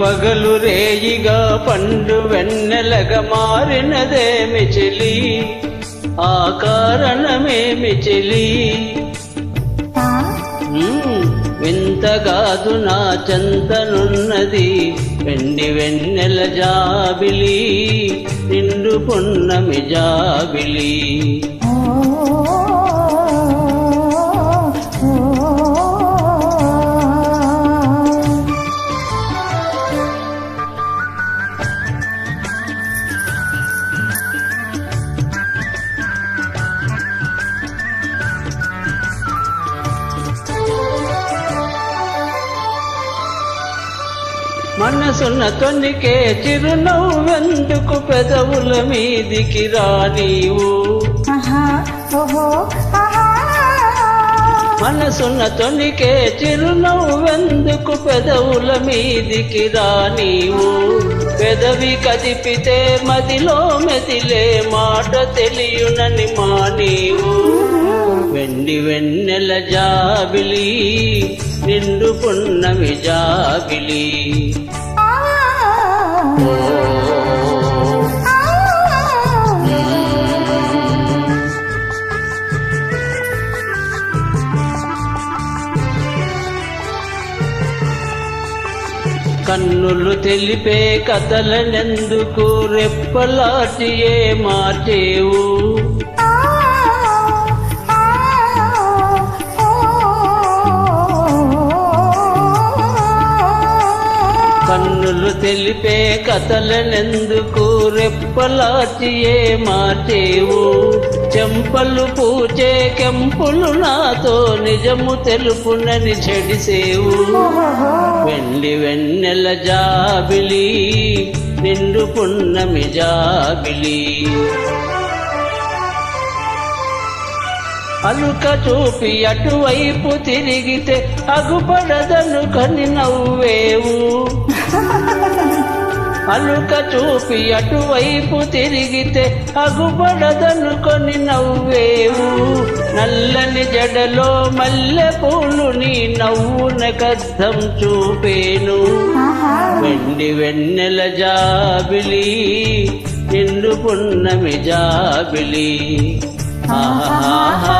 పగలు రేయిగా పండు వెన్నెలగా మారినదేమి చెలి, ఆ కారణమేమి చెలి. వింతగాదు నా చెంతనున్నది వెండి వెన్నెల జాబిలి, నిండు పున్నమి జాబిలి. మనసున్న తొనికే చిరునవ్వెందుకు పెదవుల మీదికి రానీవు, మనసున్న తొనికే చిరునవ్వెందుకు పెదవుల మీదికి రానీవు. పెదవి కదిపితే మదిలో మెదిలే మాట తెలియునని మానీవు. వెండి వెన్నెల జాబిలి, నిండు పున్నమి జాబిలి. కన్నులు తెలిపే కథలనెందుకు రెప్పలాటి ఏ మార్చేవు. కన్నులు తెలిపే కథలనెందుకు రెప్పలాటి ఏ మార్చేవు. చెంపలు పూచే కెంపులు నాతో నిజము తెలుపునని చెడిసేవు. వెండి వెన్నెల జాబిలి, నిండు పున్నమి జాబిలి. అలుక చూపి అటువైపు తిరిగితే అగుపడదను కని నవ్వేవు. అలుక చూపి అటువైపు తిరిగితే అగుపడదను కొని నవ్వేవు. నల్లని జడలో మల్లె పూలు నీ నవ్వున కద్దం చూపేను. వెండి వెన్నెల జాబిలి, నిండు పున్నమి జాబిలి. ఆహా